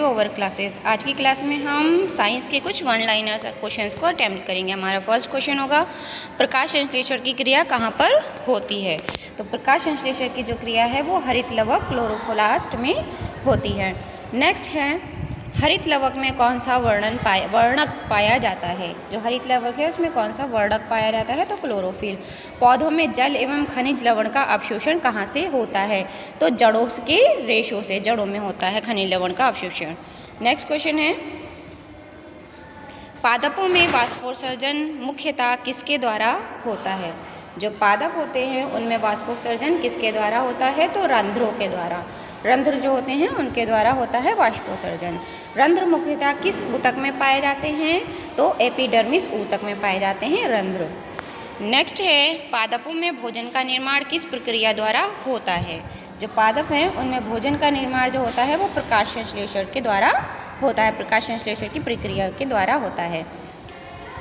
To our classes. आज की class में हम साइंस के कुछ वन लाइनर्स क्वेश्चंस को अटेम्प्ट करेंगे। हमारा फर्स्ट क्वेश्चन होगा, प्रकाश संश्लेषण की क्रिया कहाँ पर होती है? तो प्रकाश संश्लेषण की जो क्रिया है वो हरित लवक क्लोरोप्लास्ट में होती है। नेक्स्ट है, हरित लवक में कौन सा वर्णक पाया जाता है? जो हरित लवक है उसमें कौन सा वर्णक पाया जाता है? तो क्लोरोफिल। पौधों में जल एवं खनिज लवण का अवशोषण कहाँ से होता है? तो जड़ों के रेशों से, जड़ों में होता है खनिज लवण का अवशोषण। नेक्स्ट क्वेश्चन है, पादपों में वाष्पोत्सर्जन मुख्यतः किसके द्वारा होता है? जो पादप होते हैं उनमें वाष्पोत्सर्जन किसके द्वारा होता है? तो रंध्रों के द्वारा। रंध्र जो होते हैं उनके द्वारा होता है वाष्पोत्सर्जन। रंध्र मुख्यतः किस ऊतक में पाए जाते हैं? तो एपिडर्मिस ऊतक में पाए जाते हैं रंध्र। नेक्स्ट है, पादपों में भोजन का निर्माण किस प्रक्रिया द्वारा होता है? जो पादप हैं उनमें भोजन का निर्माण जो होता है वो प्रकाश संश्लेषण के द्वारा होता है, प्रकाश संश्लेषण की प्रक्रिया के द्वारा होता है।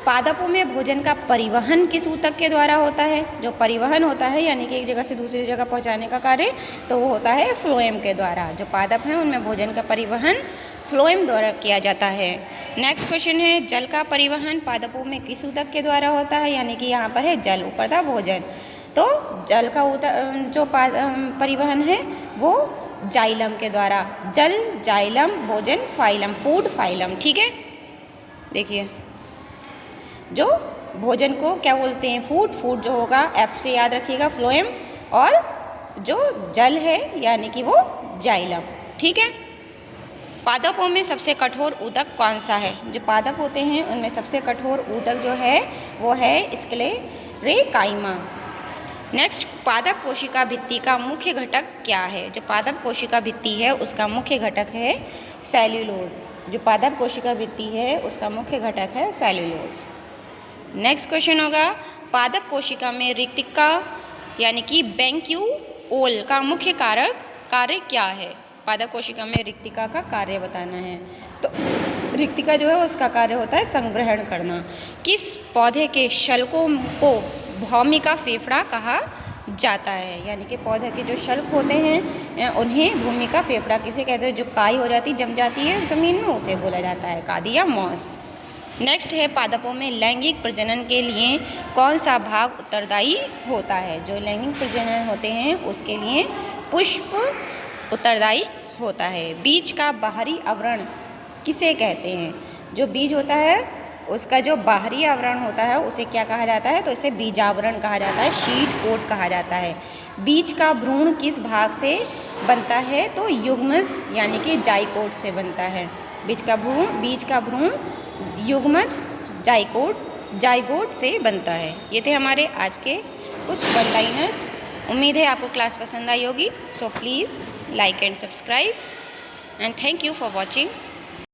पादपों में भोजन का परिवहन किस ऊतक के द्वारा होता है? जो परिवहन होता है यानी कि एक जगह से दूसरी जगह पहुंचाने का कार्य, तो वो होता है फ्लोएम के द्वारा। जो पादप हैं उनमें भोजन का परिवहन फ्लोएम द्वारा किया जाता है। नेक्स्ट क्वेश्चन है, जल का परिवहन पादपों में किस ऊतक के द्वारा होता है? यानी कि यहाँ पर है जल, ऊपर था भोजन, तो जल का जो परिवहन है वो जाइलम के द्वारा। जल, जाइलम, भोजन, फाइलम, फूड, फाइलम। ठीक है, देखिए जो भोजन को क्या बोलते हैं? फूड। फूड जो होगा एफ से याद रखिएगा, फ्लोएम, और जो जल है यानी कि वो जाइलम। ठीक है। पादपों में सबसे कठोर ऊतक कौन सा है? जो पादप होते हैं उनमें सबसे कठोर ऊतक जो है वो है स्क्लेरेकाइमा। नेक्स्ट, पादप कोशिका भित्ति का मुख्य घटक क्या है? जो पादप कोशिका भित्ति है उसका मुख्य घटक है सेल्यूलोज। जो पादप कोशिका भित्ति है उसका मुख्य घटक है सेल्यूलोज। नेक्स्ट क्वेश्चन होगा, पादप कोशिका में रिक्तिका यानी कि बैंक्यूओल का मुख्य कार्य क्या है? पादप कोशिका में रिक्तिका का कार्य बताना है। तो रिक्तिका जो है उसका कार्य होता है संग्रहण करना। किस पौधे के शल्कों को भूमिका फेफड़ा कहा जाता है? यानी कि पौधे के जो शल्क होते हैं उन्हें भूमिका फेफड़ा किसे कहते हैं? जो काई हो जाती, जम जाती है ज़मीन में, उसे बोला जाता है कादी या मॉस। नेक्स्ट है, पादपों में लैंगिक प्रजनन के लिए कौन सा भाग उत्तरदायी होता है? जो लैंगिक प्रजनन होते हैं उसके लिए पुष्प उत्तरदायी होता है। बीज का बाहरी आवरण किसे कहते हैं? जो बीज होता है उसका जो बाहरी आवरण होता है उसे क्या कहा जाता है? तो इसे बीजावरण कहा जाता है, शीट कोट कहा जाता है। बीज का भ्रूण किस भाग से बनता है? तो युग्मज यानी कि जाइकोट से बनता है। बीज का भ्रूण युग्मज जाइगोट से बनता है। ये थे हमारे आज के कुछ वन लाइनर्स। उम्मीद है आपको क्लास पसंद आई होगी। So please like and subscribe and thank you for watching.